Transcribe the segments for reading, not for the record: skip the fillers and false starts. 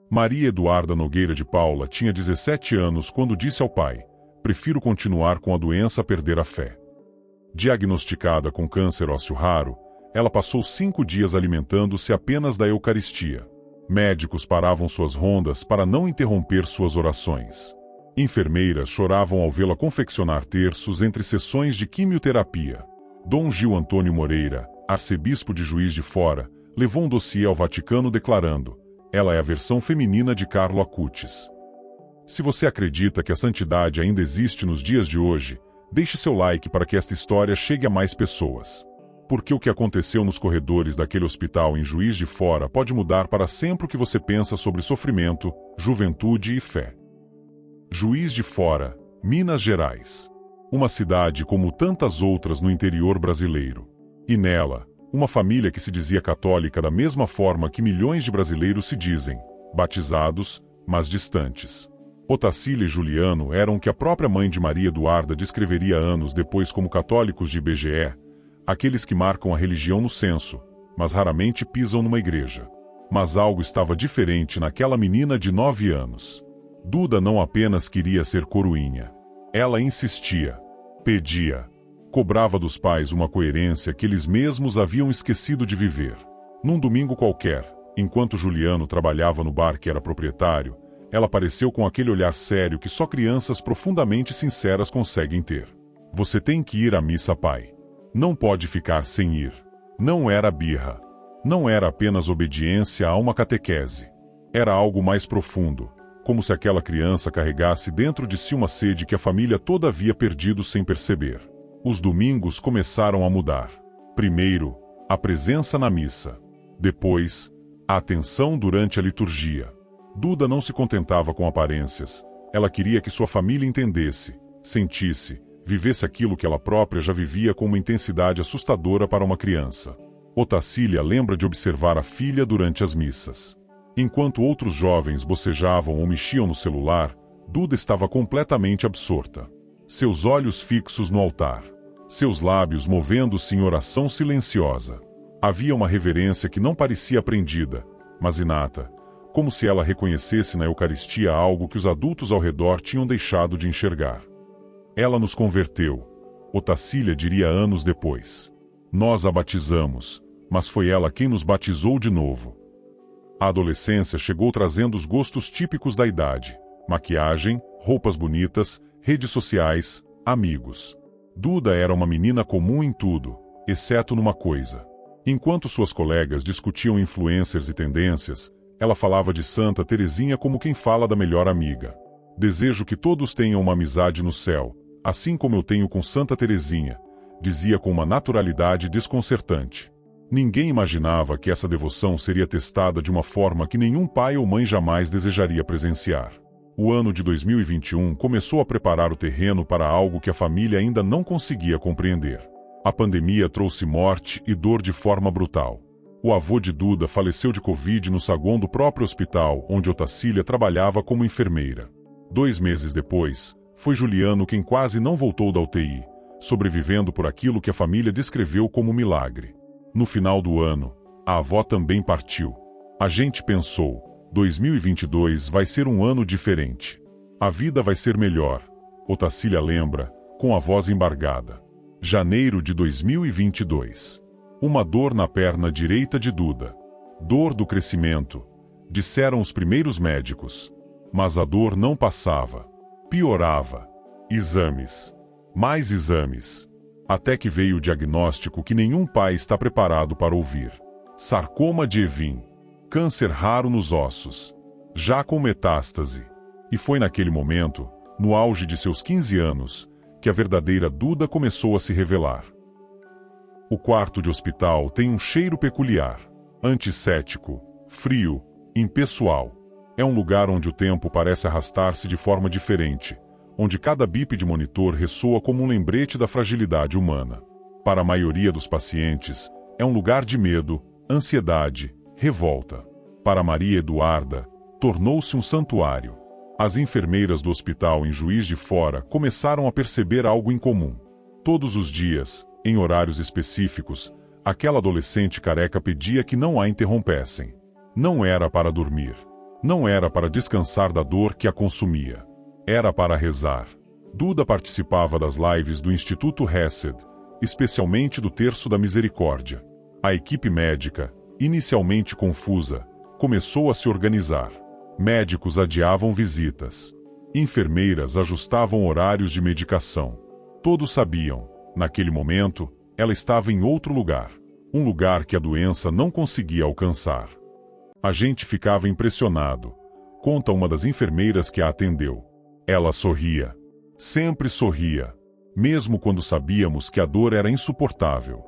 Maria Eduarda Nogueira de Paula tinha 17 anos quando disse ao pai: "Prefiro continuar com a doença a perder a fé." Diagnosticada com câncer ósseo raro, ela passou 5 dias alimentando-se apenas da Eucaristia. Médicos paravam suas rondas para não interromper suas orações. Enfermeiras choravam ao vê-la confeccionar terços entre sessões de quimioterapia. Dom Gil Antônio Moreira, arcebispo de Juiz de Fora, levou um dossiê ao Vaticano declarando: "Ela é a versão feminina de Carlo Acutis." Se você acredita que a santidade ainda existe nos dias de hoje, deixe seu like para que esta história chegue a mais pessoas. Porque o que aconteceu nos corredores daquele hospital em Juiz de Fora pode mudar para sempre o que você pensa sobre sofrimento, juventude e fé. Juiz de Fora, Minas Gerais. Uma cidade como tantas outras no interior brasileiro. E nela, uma família que se dizia católica da mesma forma que milhões de brasileiros se dizem, batizados, mas distantes. Otacília e Juliano eram o que a própria mãe de Maria Eduarda descreveria anos depois como católicos de IBGE, aqueles que marcam a religião no censo, mas raramente pisam numa igreja. Mas algo estava diferente naquela menina de 9 anos. Duda não apenas queria ser coroinha. Ela insistia, pedia, cobrava dos pais uma coerência que eles mesmos haviam esquecido de viver. Num domingo qualquer, enquanto Juliano trabalhava no bar que era proprietário, ela apareceu com aquele olhar sério que só crianças profundamente sinceras conseguem ter. "Você tem que ir à missa, pai. Não pode ficar sem ir." Não era birra. Não era apenas obediência a uma catequese. Era algo mais profundo, como se aquela criança carregasse dentro de si uma sede que a família toda havia perdido sem perceber. Os domingos começaram a mudar. Primeiro, a presença na missa. Depois, a atenção durante a liturgia. Duda não se contentava com aparências. Ela queria que sua família entendesse, sentisse, vivesse aquilo que ela própria já vivia com uma intensidade assustadora para uma criança. Otacília lembra de observar a filha durante as missas. Enquanto outros jovens bocejavam ou mexiam no celular, Duda estava completamente absorta. Seus olhos fixos no altar. Seus lábios movendo-se em oração silenciosa. Havia uma reverência que não parecia aprendida, mas inata, como se ela reconhecesse na Eucaristia algo que os adultos ao redor tinham deixado de enxergar. "Ela nos converteu", Otacília diria anos depois. "Nós a batizamos, mas foi ela quem nos batizou de novo." A adolescência chegou trazendo os gostos típicos da idade: maquiagem, roupas bonitas, redes sociais, amigos. Duda era uma menina comum em tudo, exceto numa coisa. Enquanto suas colegas discutiam influencers e tendências, ela falava de Santa Teresinha como quem fala da melhor amiga. "Desejo que todos tenham uma amizade no céu, assim como eu tenho com Santa Teresinha", dizia com uma naturalidade desconcertante. Ninguém imaginava que essa devoção seria testada de uma forma que nenhum pai ou mãe jamais desejaria presenciar. O ano de 2021 começou a preparar o terreno para algo que a família ainda não conseguia compreender. A pandemia trouxe morte e dor de forma brutal. O avô de Duda faleceu de Covid no saguão do próprio hospital, onde Otacília trabalhava como enfermeira. 2 meses depois, foi Juliano quem quase não voltou da UTI, sobrevivendo por aquilo que a família descreveu como milagre. No final do ano, a avó também partiu. A gente pensou, 2022 vai ser um ano diferente. A vida vai ser melhor, Otacília lembra, com a voz embargada. Janeiro de 2022. Uma dor na perna direita de Duda. Dor do crescimento, disseram os primeiros médicos. Mas a dor não passava. Piorava. Exames. Mais exames. Até que veio o diagnóstico que nenhum pai está preparado para ouvir. Sarcoma de Ewing. Câncer raro nos ossos. Já com metástase. E foi naquele momento, no auge de seus 15 anos, que a verdadeira Duda começou a se revelar. O quarto de hospital tem um cheiro peculiar, antisséptico, frio, impessoal. É um lugar onde o tempo parece arrastar-se de forma diferente, onde cada bip de monitor ressoa como um lembrete da fragilidade humana. Para a maioria dos pacientes, é um lugar de medo, ansiedade, revolta. Para Maria Eduarda, tornou-se um santuário. As enfermeiras do hospital em Juiz de Fora começaram a perceber algo incomum. Todos os dias, em horários específicos, aquela adolescente careca pedia que não a interrompessem. Não era para dormir. Não era para descansar da dor que a consumia. Era para rezar. Duda participava das lives do Instituto Hesed, especialmente do Terço da Misericórdia. A equipe médica, inicialmente confusa, começou a se organizar. Médicos adiavam visitas. Enfermeiras ajustavam horários de medicação. Todos sabiam, naquele momento, ela estava em outro lugar. Um lugar que a doença não conseguia alcançar. A gente ficava impressionado, conta uma das enfermeiras que a atendeu. Ela sorria. Sempre sorria, mesmo quando sabíamos que a dor era insuportável.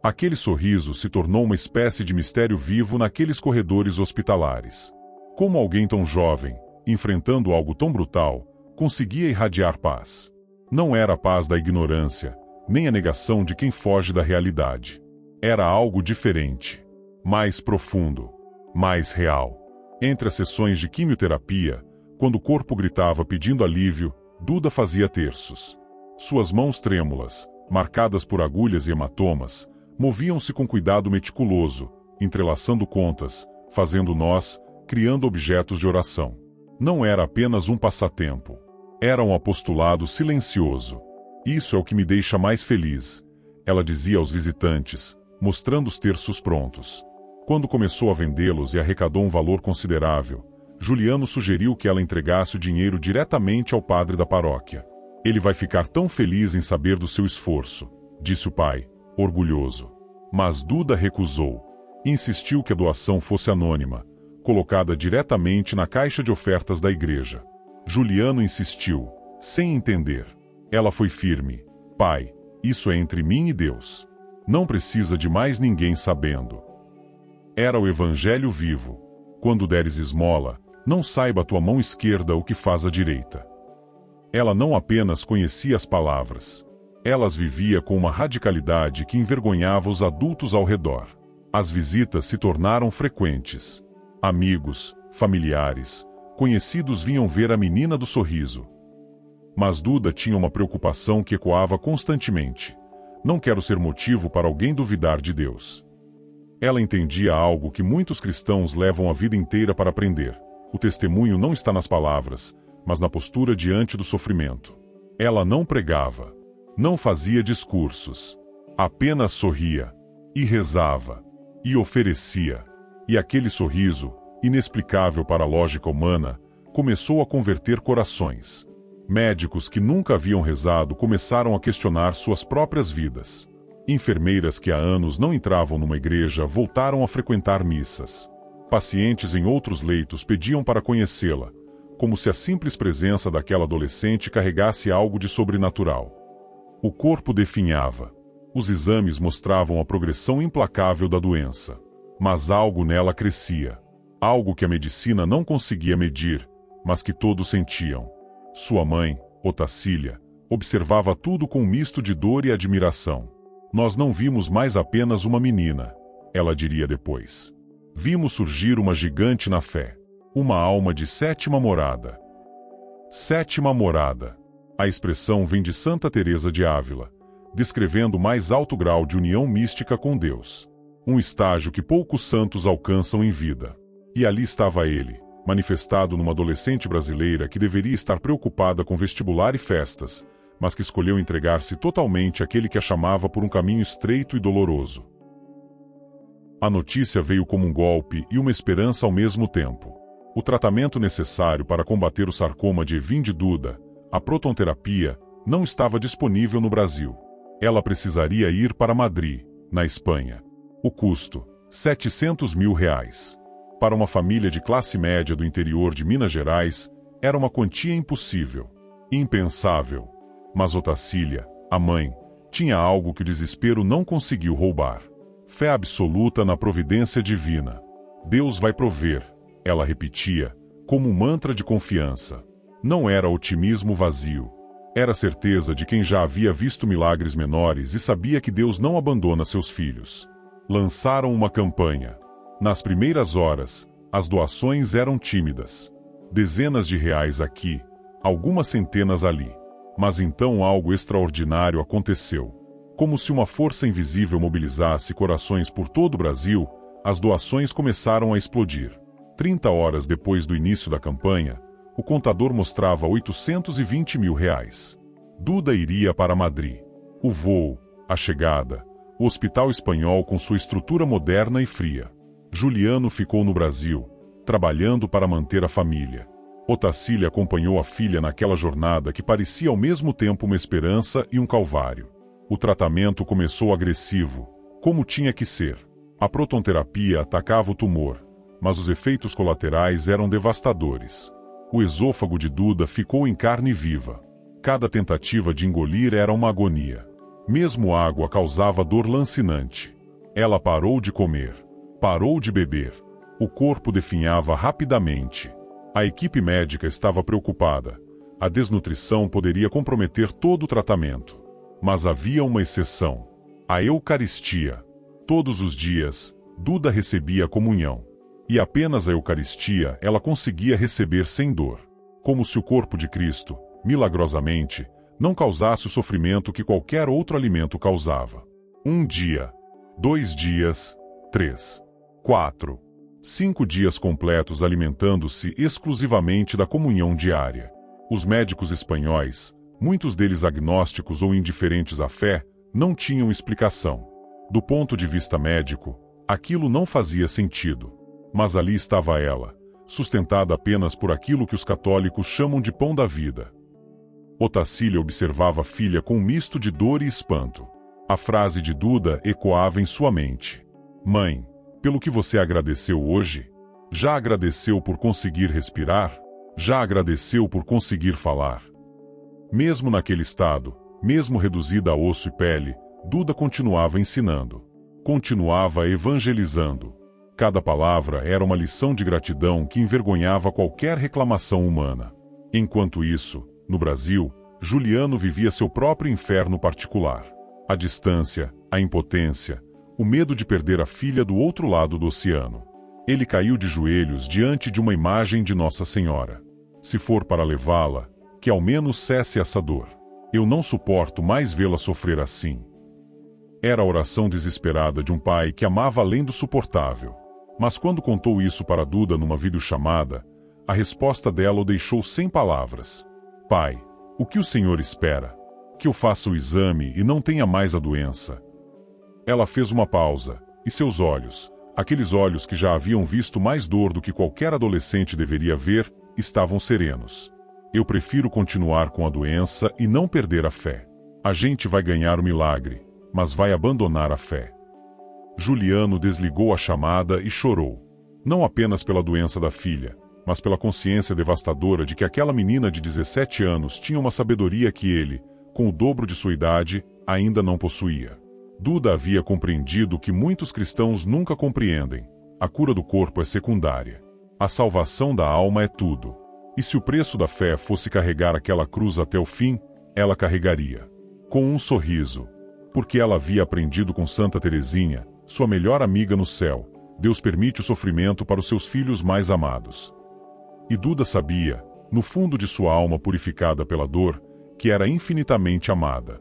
Aquele sorriso se tornou uma espécie de mistério vivo naqueles corredores hospitalares. Como alguém tão jovem, enfrentando algo tão brutal, conseguia irradiar paz? Não era a paz da ignorância, nem a negação de quem foge da realidade. Era algo diferente, mais profundo, mais real. Entre as sessões de quimioterapia, quando o corpo gritava pedindo alívio, Duda fazia terços. Suas mãos trêmulas, marcadas por agulhas e hematomas, moviam-se com cuidado meticuloso, entrelaçando contas, fazendo nós, criando objetos de oração. Não era apenas um passatempo. Era um apostolado silencioso. Isso é o que me deixa mais feliz, ela dizia aos visitantes, mostrando os terços prontos. Quando começou a vendê-los e arrecadou um valor considerável, Juliano sugeriu que ela entregasse o dinheiro diretamente ao padre da paróquia. Ele vai ficar tão feliz em saber do seu esforço, disse o pai, orgulhoso. Mas Duda recusou. Insistiu que a doação fosse anônima, colocada diretamente na caixa de ofertas da igreja. Juliano insistiu, sem entender. Ela foi firme. Pai, isso é entre mim e Deus. Não precisa de mais ninguém sabendo. Era o evangelho vivo. Quando deres esmola, não saiba a tua mão esquerda o que faz a direita. Ela não apenas conhecia as palavras. Ela as vivia com uma radicalidade que envergonhava os adultos ao redor. As visitas se tornaram frequentes. Amigos, familiares, conhecidos vinham ver a menina do sorriso. Mas Duda tinha uma preocupação que ecoava constantemente. Não quero ser motivo para alguém duvidar de Deus. Ela entendia algo que muitos cristãos levam a vida inteira para aprender. O testemunho não está nas palavras, mas na postura diante do sofrimento. Ela não pregava, não fazia discursos, apenas sorria, e rezava, e oferecia. E aquele sorriso, inexplicável para a lógica humana, começou a converter corações. Médicos que nunca haviam rezado começaram a questionar suas próprias vidas. Enfermeiras que há anos não entravam numa igreja voltaram a frequentar missas. Pacientes em outros leitos pediam para conhecê-la, como se a simples presença daquela adolescente carregasse algo de sobrenatural. O corpo definhava. Os exames mostravam a progressão implacável da doença. Mas algo nela crescia. Algo que a medicina não conseguia medir, mas que todos sentiam. Sua mãe, Otacília, observava tudo com um misto de dor e admiração. Nós não vimos mais apenas uma menina, ela diria depois. Vimos surgir uma gigante na fé. Uma alma de sétima morada. Sétima morada. A expressão vem de Santa Teresa de Ávila, descrevendo o mais alto grau de união mística com Deus. Um estágio que poucos santos alcançam em vida. E ali estava ele, manifestado numa adolescente brasileira que deveria estar preocupada com vestibular e festas, mas que escolheu entregar-se totalmente àquele que a chamava por um caminho estreito e doloroso. A notícia veio como um golpe e uma esperança ao mesmo tempo. O tratamento necessário para combater o sarcoma de Evin de Duda, a protonterapia, não estava disponível no Brasil. Ela precisaria ir para Madrid, na Espanha. O custo, R$700 mil. Para uma família de classe média do interior de Minas Gerais, era uma quantia impossível, impensável. Mas Otacília, a mãe, tinha algo que o desespero não conseguiu roubar. Fé absoluta na providência divina. Deus vai prover, ela repetia, como um mantra de confiança. Não era otimismo vazio. Era certeza de quem já havia visto milagres menores e sabia que Deus não abandona seus filhos. Lançaram uma campanha. Nas primeiras horas, as doações eram tímidas. Dezenas de reais aqui, algumas centenas ali. Mas então algo extraordinário aconteceu. Como se uma força invisível mobilizasse corações por todo o Brasil, as doações começaram a explodir. 30 horas depois do início da campanha, o contador mostrava 820 mil reais. Duda iria para Madrid. O voo, a chegada, o hospital espanhol com sua estrutura moderna e fria. Juliano ficou no Brasil, trabalhando para manter a família. Otacília acompanhou a filha naquela jornada que parecia ao mesmo tempo uma esperança e um calvário. O tratamento começou agressivo, como tinha que ser. A protonterapia atacava o tumor, mas os efeitos colaterais eram devastadores. O esôfago de Duda ficou em carne viva. Cada tentativa de engolir era uma agonia. Mesmo água causava dor lancinante. Ela parou de comer. Parou de beber. O corpo definhava rapidamente. A equipe médica estava preocupada. A desnutrição poderia comprometer todo o tratamento. Mas havia uma exceção. A Eucaristia. Todos os dias, Duda recebia a comunhão. E apenas a Eucaristia ela conseguia receber sem dor. Como se o corpo de Cristo, milagrosamente, não causasse o sofrimento que qualquer outro alimento causava. 1 dia, 2 dias, 3, 4, 5 dias completos alimentando-se exclusivamente da comunhão diária. Os médicos espanhóis, muitos deles agnósticos ou indiferentes à fé, não tinham explicação. Do ponto de vista médico, aquilo não fazia sentido. Mas ali estava ela, sustentada apenas por aquilo que os católicos chamam de pão da vida. Otacília observava a filha com um misto de dor e espanto. A frase de Duda ecoava em sua mente. Mãe, pelo que você agradeceu hoje? Já agradeceu por conseguir respirar? Já agradeceu por conseguir falar? Mesmo naquele estado, mesmo reduzida a osso e pele, Duda continuava ensinando. Continuava evangelizando. Cada palavra era uma lição de gratidão que envergonhava qualquer reclamação humana. Enquanto isso, no Brasil, Juliano vivia seu próprio inferno particular. A distância, a impotência, o medo de perder a filha do outro lado do oceano. Ele caiu de joelhos diante de uma imagem de Nossa Senhora. Se for para levá-la, que ao menos cesse essa dor. Eu não suporto mais vê-la sofrer assim. Era a oração desesperada de um pai que amava além do suportável. Mas quando contou isso para Duda numa videochamada, a resposta dela o deixou sem palavras. Pai, o que o senhor espera? Que eu faça o exame e não tenha mais a doença. Ela fez uma pausa, e seus olhos, aqueles olhos que já haviam visto mais dor do que qualquer adolescente deveria ver, estavam serenos. Eu prefiro continuar com a doença e não perder a fé. A gente vai ganhar o milagre, mas vai abandonar a fé. Juliano desligou a chamada e chorou. Não apenas pela doença da filha, mas pela consciência devastadora de que aquela menina de 17 anos tinha uma sabedoria que ele, com o dobro de sua idade, ainda não possuía. Duda havia compreendido o que muitos cristãos nunca compreendem. A cura do corpo é secundária. A salvação da alma é tudo. E se o preço da fé fosse carregar aquela cruz até o fim, ela carregaria. Com um sorriso. Porque ela havia aprendido com Santa Teresinha, sua melhor amiga no céu, Deus permite o sofrimento para os seus filhos mais amados. E Duda sabia, no fundo de sua alma purificada pela dor, que era infinitamente amada.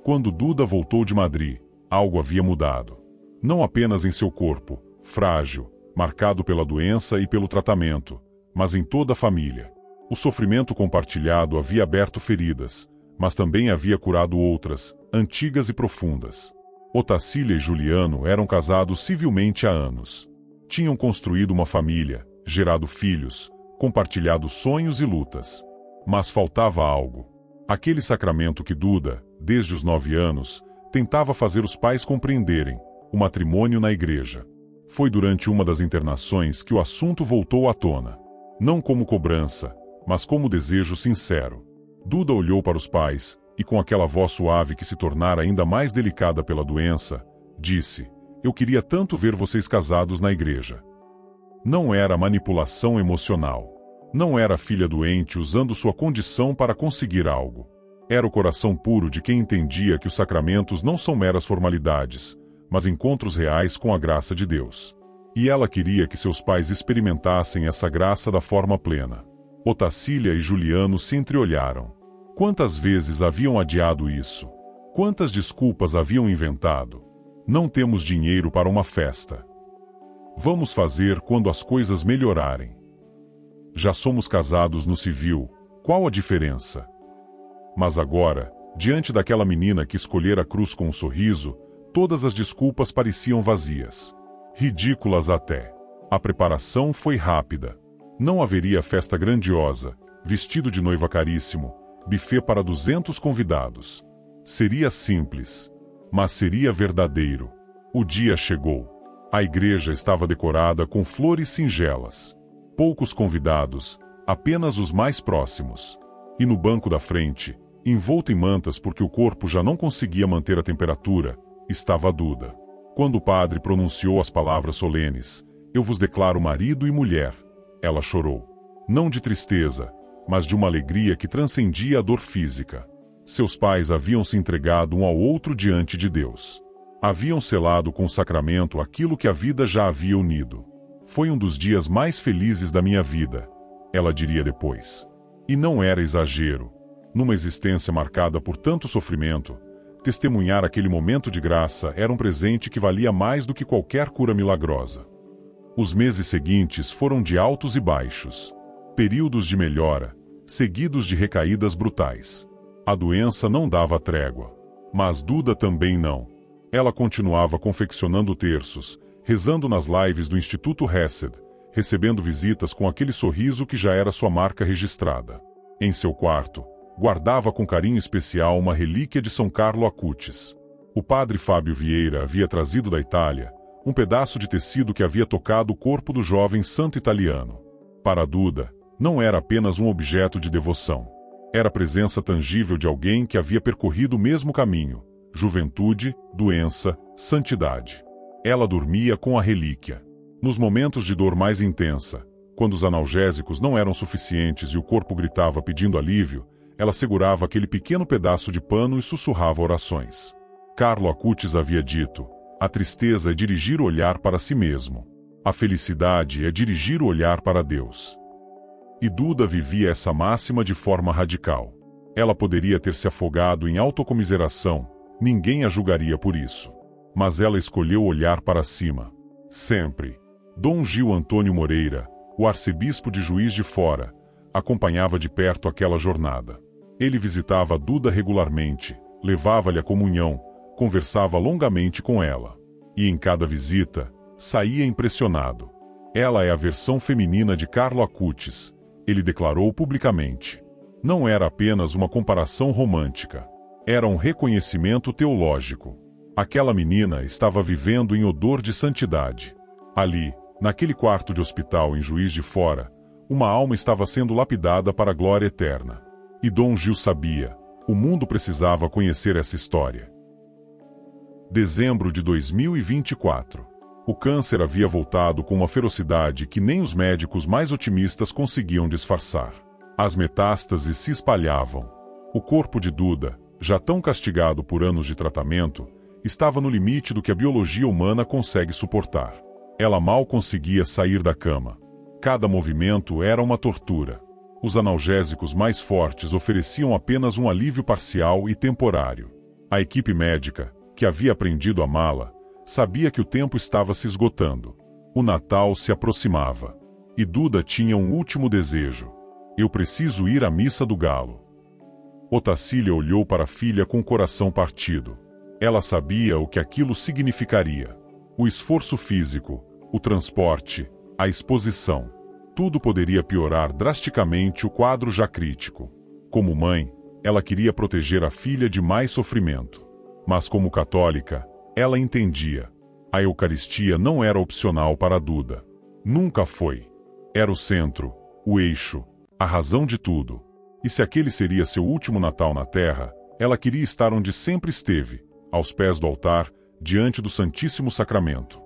Quando Duda voltou de Madrid, algo havia mudado. Não apenas em seu corpo, frágil, marcado pela doença e pelo tratamento, mas em toda a família. O sofrimento compartilhado havia aberto feridas, mas também havia curado outras, antigas e profundas. Otacília e Juliano eram casados civilmente há anos. Tinham construído uma família, gerado filhos, compartilhado sonhos e lutas. Mas faltava algo. Aquele sacramento que Duda, desde os 9 anos, tentava fazer os pais compreenderem, o matrimônio na igreja. Foi durante uma das internações que o assunto voltou à tona. Não como cobrança, mas como desejo sincero. Duda olhou para os pais, e com aquela voz suave que se tornara ainda mais delicada pela doença, disse: eu queria tanto ver vocês casados na igreja. Não era manipulação emocional. Não era a filha doente usando sua condição para conseguir algo. Era o coração puro de quem entendia que os sacramentos não são meras formalidades, mas encontros reais com a graça de Deus. E ela queria que seus pais experimentassem essa graça da forma plena. Otacília e Juliano se entreolharam. Quantas vezes haviam adiado isso? Quantas desculpas haviam inventado? Não temos dinheiro para uma festa. Vamos fazer quando as coisas melhorarem. Já somos casados no civil, qual a diferença? Mas agora, diante daquela menina que escolhera a cruz com um sorriso, todas as desculpas pareciam vazias. Ridículas até. A preparação foi rápida. Não haveria festa grandiosa, vestido de noiva caríssimo, buffet para 200 convidados. Seria simples, mas seria verdadeiro. O dia chegou. A igreja estava decorada com flores singelas. Poucos convidados, apenas os mais próximos. E no banco da frente, envolto em mantas porque o corpo já não conseguia manter a temperatura, estava Duda. Quando o padre pronunciou as palavras solenes, "Eu vos declaro marido e mulher", ela chorou. Não de tristeza, mas de uma alegria que transcendia a dor física. Seus pais haviam se entregado um ao outro diante de Deus. Haviam selado com o sacramento aquilo que a vida já havia unido. Foi um dos dias mais felizes da minha vida, ela diria depois. E não era exagero. Numa existência marcada por tanto sofrimento, testemunhar aquele momento de graça era um presente que valia mais do que qualquer cura milagrosa. Os meses seguintes foram de altos e baixos. Períodos de melhora, seguidos de recaídas brutais. A doença não dava trégua. Mas Duda também não. Ela continuava confeccionando terços, rezando nas lives do Instituto Hesed, recebendo visitas com aquele sorriso que já era sua marca registrada. Em seu quarto, guardava com carinho especial uma relíquia de São Carlo Acutis. O padre Fábio Vieira havia trazido da Itália um pedaço de tecido que havia tocado o corpo do jovem santo italiano. Para Duda, não era apenas um objeto de devoção. Era a presença tangível de alguém que havia percorrido o mesmo caminho: juventude, doença, santidade. Ela dormia com a relíquia. Nos momentos de dor mais intensa, quando os analgésicos não eram suficientes e o corpo gritava pedindo alívio, ela segurava aquele pequeno pedaço de pano e sussurrava orações. Carlo Acutis havia dito: a tristeza é dirigir o olhar para si mesmo. A felicidade é dirigir o olhar para Deus. E Duda vivia essa máxima de forma radical. Ela poderia ter se afogado em autocomiseração, ninguém a julgaria por isso. Mas ela escolheu olhar para cima. Sempre. Dom Gil Antônio Moreira, o arcebispo de Juiz de Fora, acompanhava de perto aquela jornada. Ele visitava Duda regularmente, levava-lhe a comunhão, conversava longamente com ela. E em cada visita, saía impressionado. Ela é a versão feminina de Carlo Acutis, ele declarou publicamente. Não era apenas uma comparação romântica. Era um reconhecimento teológico. Aquela menina estava vivendo em odor de santidade. Ali, naquele quarto de hospital em Juiz de Fora, uma alma estava sendo lapidada para a glória eterna. E Dom Gil sabia, o mundo precisava conhecer essa história. Dezembro de 2024. O câncer havia voltado com uma ferocidade que nem os médicos mais otimistas conseguiam disfarçar. As metástases se espalhavam. O corpo de Duda, já tão castigado por anos de tratamento, estava no limite do que a biologia humana consegue suportar. Ela mal conseguia sair da cama. Cada movimento era uma tortura. Os analgésicos mais fortes ofereciam apenas um alívio parcial e temporário. A equipe médica, que havia aprendido a amá-la, sabia que o tempo estava se esgotando. O Natal se aproximava. E Duda tinha um último desejo. Eu preciso ir à missa do galo. Otacília olhou para a filha com o coração partido. Ela sabia o que aquilo significaria. O esforço físico, o transporte, a exposição. Tudo poderia piorar drasticamente o quadro já crítico. Como mãe, ela queria proteger a filha de mais sofrimento. Mas como católica, ela entendia. A Eucaristia não era opcional para Duda. Nunca foi. Era o centro, o eixo, a razão de tudo. E se aquele seria seu último Natal na Terra, ela queria estar onde sempre esteve, aos pés do altar, diante do Santíssimo Sacramento.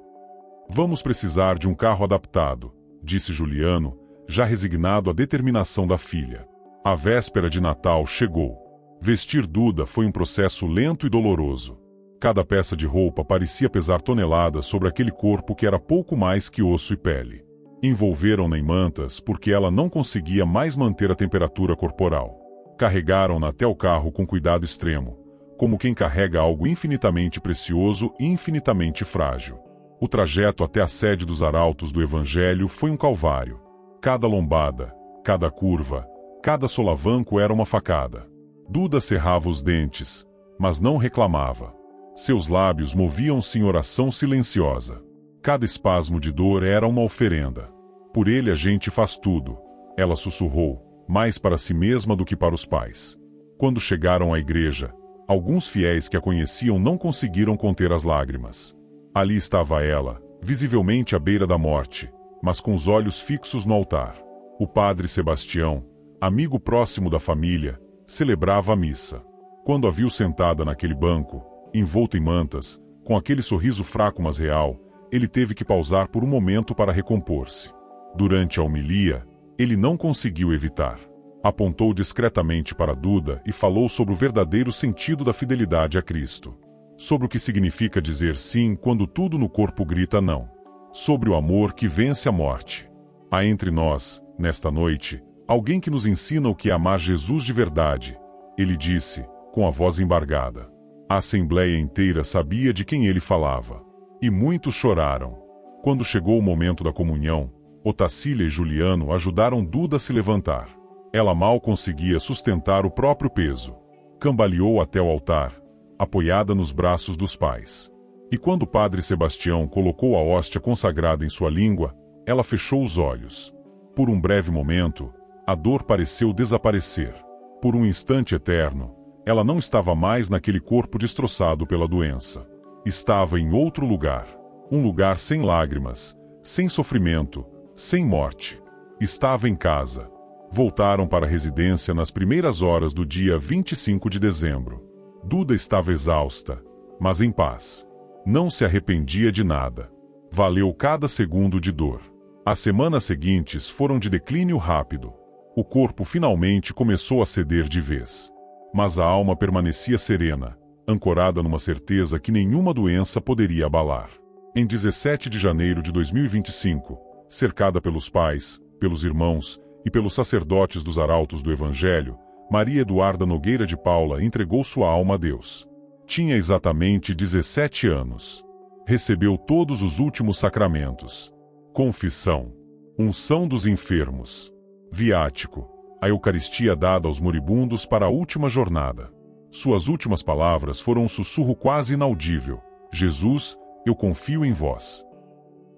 Vamos precisar de um carro adaptado, disse Juliano, já resignado à determinação da filha. A véspera de Natal chegou. Vestir Duda foi um processo lento e doloroso. Cada peça de roupa parecia pesar toneladas sobre aquele corpo que era pouco mais que osso e pele. Envolveram-na em mantas porque ela não conseguia mais manter a temperatura corporal. Carregaram-na até o carro com cuidado extremo, como quem carrega algo infinitamente precioso e infinitamente frágil. O trajeto até a sede dos arautos do Evangelho foi um calvário. Cada lombada, cada curva, cada solavanco era uma facada. Duda cerrava os dentes, mas não reclamava. Seus lábios moviam-se em oração silenciosa. Cada espasmo de dor era uma oferenda. Por ele a gente faz tudo, ela sussurrou, mais para si mesma do que para os pais. Quando chegaram à igreja, alguns fiéis que a conheciam não conseguiram conter as lágrimas. Ali estava ela, visivelmente à beira da morte, mas com os olhos fixos no altar. O padre Sebastião, amigo próximo da família, celebrava a missa. Quando a viu sentada naquele banco, envolta em mantas, com aquele sorriso fraco mas real, ele teve que pausar por um momento para recompor-se. Durante a homilia, ele não conseguiu evitar. Apontou discretamente para Duda e falou sobre o verdadeiro sentido da fidelidade a Cristo. Sobre o que significa dizer sim quando tudo no corpo grita não. Sobre o amor que vence a morte. Há entre nós, nesta noite, alguém que nos ensina o que é amar Jesus de verdade, ele disse, com a voz embargada. A assembleia inteira sabia de quem ele falava. E muitos choraram. Quando chegou o momento da comunhão, Otacília e Juliano ajudaram Duda a se levantar. Ela mal conseguia sustentar o próprio peso. Cambaleou até o altar, apoiada nos braços dos pais. E quando o padre Sebastião colocou a hóstia consagrada em sua língua, ela fechou os olhos. Por um breve momento, a dor pareceu desaparecer. Por um instante eterno, ela não estava mais naquele corpo destroçado pela doença. Estava em outro lugar. Um lugar sem lágrimas, sem sofrimento, sem morte. Estava em casa. Voltaram para a residência nas primeiras horas do dia 25 de dezembro. Duda estava exausta, mas em paz. Não se arrependia de nada. Valeu cada segundo de dor. As semanas seguintes foram de declínio rápido. O corpo finalmente começou a ceder de vez. Mas a alma permanecia serena, ancorada numa certeza que nenhuma doença poderia abalar. Em 17 de janeiro de 2025, cercada pelos pais, pelos irmãos e pelos sacerdotes dos arautos do Evangelho, Maria Eduarda Nogueira de Paula entregou sua alma a Deus. Tinha exatamente 17 anos. Recebeu todos os últimos sacramentos. Confissão, unção dos enfermos, viático, a Eucaristia dada aos moribundos para a última jornada. Suas últimas palavras foram um sussurro quase inaudível: Jesus, eu confio em vós.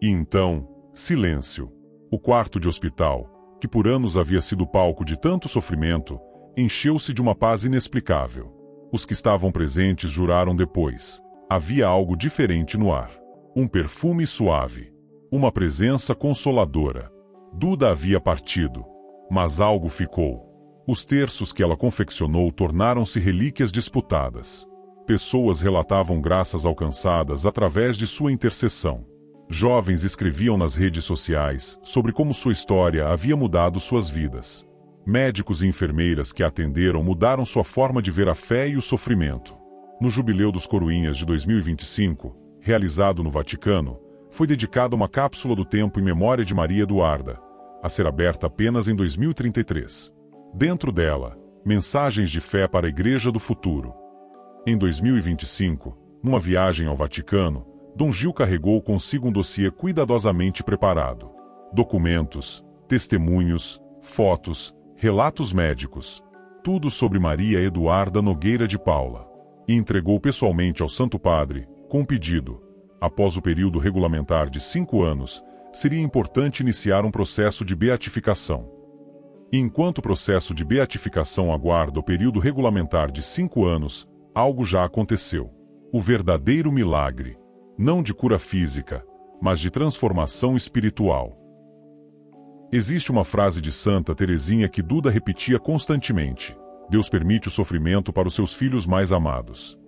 E então, silêncio. O quarto de hospital, que por anos havia sido palco de tanto sofrimento, encheu-se de uma paz inexplicável. Os que estavam presentes juraram depois: havia algo diferente no ar. Um perfume suave. Uma presença consoladora. Duda havia partido. Mas algo ficou. Os terços que ela confeccionou tornaram-se relíquias disputadas. Pessoas relatavam graças alcançadas através de sua intercessão. Jovens escreviam nas redes sociais sobre como sua história havia mudado suas vidas. Médicos e enfermeiras que a atenderam mudaram sua forma de ver a fé e o sofrimento. No Jubileu dos Coroinhas de 2025, realizado no Vaticano, foi dedicada uma cápsula do tempo em memória de Maria Eduarda, a ser aberta apenas em 2033. Dentro dela, mensagens de fé para a Igreja do Futuro. Em 2025, numa viagem ao Vaticano, Dom Gil carregou consigo um dossiê cuidadosamente preparado. Documentos, testemunhos, fotos, relatos médicos. Tudo sobre Maria Eduarda Nogueira de Paula. E entregou pessoalmente ao Santo Padre, com um pedido. Após o período regulamentar de 5 anos, seria importante iniciar um processo de beatificação. E enquanto o processo de beatificação aguarda o período regulamentar de 5 anos, algo já aconteceu. O verdadeiro milagre. Não de cura física, mas de transformação espiritual. Existe uma frase de Santa Teresinha que Duda repetia constantemente: Deus permite o sofrimento para os seus filhos mais amados.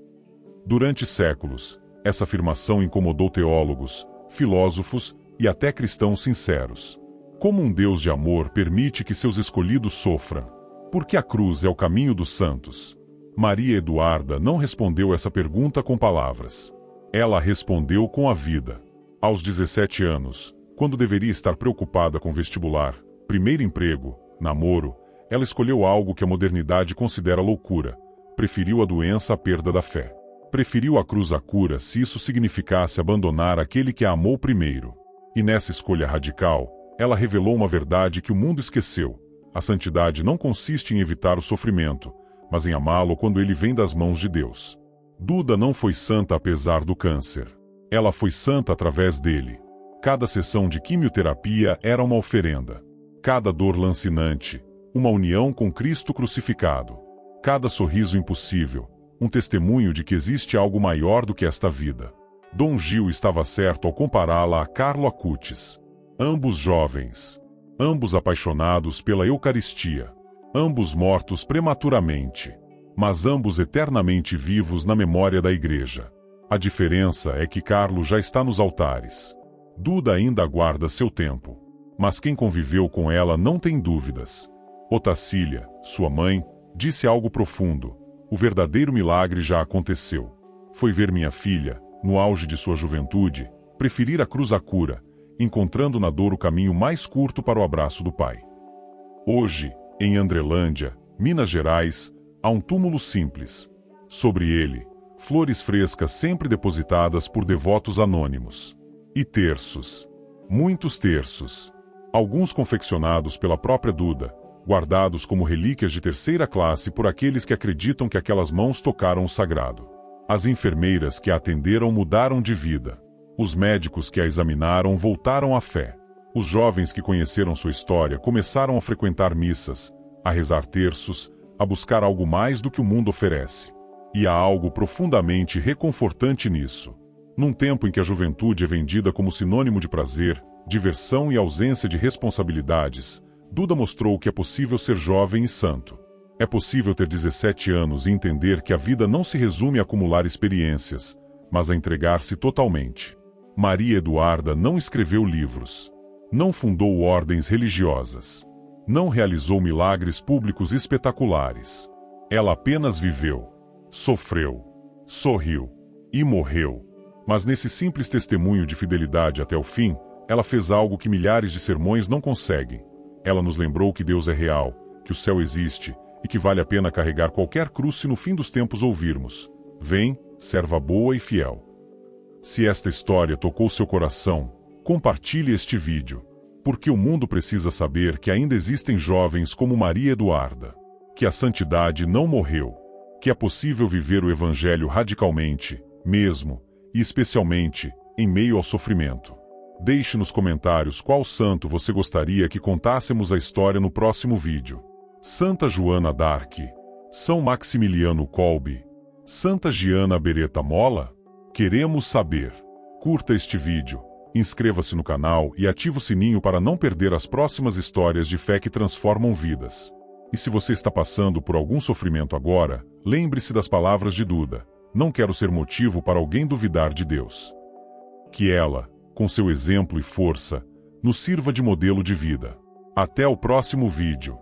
Durante séculos, essa afirmação incomodou teólogos, filósofos e até cristãos sinceros. Como um Deus de amor permite que seus escolhidos sofram? Porque a cruz é o caminho dos santos. Maria Eduarda não respondeu essa pergunta com palavras. Ela respondeu com a vida. Aos 17 anos, quando deveria estar preocupada com vestibular, primeiro emprego, namoro, ela escolheu algo que a modernidade considera loucura. Preferiu a doença à perda da fé. Preferiu a cruz à cura se isso significasse abandonar aquele que a amou primeiro. E nessa escolha radical, ela revelou uma verdade que o mundo esqueceu. A santidade não consiste em evitar o sofrimento, mas em amá-lo quando ele vem das mãos de Deus. Duda não foi santa apesar do câncer. Ela foi santa através dele. Cada sessão de quimioterapia era uma oferenda. Cada dor lancinante, uma união com Cristo crucificado. Cada sorriso impossível, um testemunho de que existe algo maior do que esta vida. Dom Gil estava certo ao compará-la a Carlo Acutis. Ambos jovens. Ambos apaixonados pela Eucaristia. Ambos mortos prematuramente. Mas ambos eternamente vivos na memória da Igreja. A diferença é que Carlo já está nos altares. Duda ainda aguarda seu tempo. Mas quem conviveu com ela não tem dúvidas. Otacília, sua mãe, disse algo profundo. O verdadeiro milagre já aconteceu. Foi ver minha filha, no auge de sua juventude, preferir a cruz à cura, encontrando na dor o caminho mais curto para o abraço do pai. Hoje, em Andrelândia, Minas Gerais, há um túmulo simples. Sobre ele, flores frescas sempre depositadas por devotos anônimos. E terços. Muitos terços. Alguns confeccionados pela própria Duda, guardados como relíquias de terceira classe por aqueles que acreditam que aquelas mãos tocaram o sagrado. As enfermeiras que a atenderam mudaram de vida. Os médicos que a examinaram voltaram à fé. Os jovens que conheceram sua história começaram a frequentar missas, a rezar terços, a buscar algo mais do que o mundo oferece. E há algo profundamente reconfortante nisso. Num tempo em que a juventude é vendida como sinônimo de prazer, diversão e ausência de responsabilidades, Duda mostrou que é possível ser jovem e santo. É possível ter 17 anos e entender que a vida não se resume a acumular experiências, mas a entregar-se totalmente. Maria Eduarda não escreveu livros. Não fundou ordens religiosas. Não realizou milagres públicos espetaculares. Ela apenas viveu, sofreu, sorriu e morreu. Mas nesse simples testemunho de fidelidade até o fim, ela fez algo que milhares de sermões não conseguem. Ela nos lembrou que Deus é real, que o céu existe e que vale a pena carregar qualquer cruz se no fim dos tempos ouvirmos: "Vem, serva boa e fiel". Se esta história tocou seu coração, compartilhe este vídeo, porque o mundo precisa saber que ainda existem jovens como Maria Eduarda, que a santidade não morreu, que é possível viver o Evangelho radicalmente, mesmo, e especialmente, em meio ao sofrimento. Deixe nos comentários qual santo você gostaria que contássemos a história no próximo vídeo. Santa Joana d'Arc, São Maximiliano Kolbe, Santa Giana Beretta Molla? Queremos saber. Curta este vídeo, inscreva-se no canal e ative o sininho para não perder as próximas histórias de fé que transformam vidas. E se você está passando por algum sofrimento agora, lembre-se das palavras de Duda: "Não quero ser motivo para alguém duvidar de Deus". Que ela, com seu exemplo e força, nos sirva de modelo de vida. Até o próximo vídeo.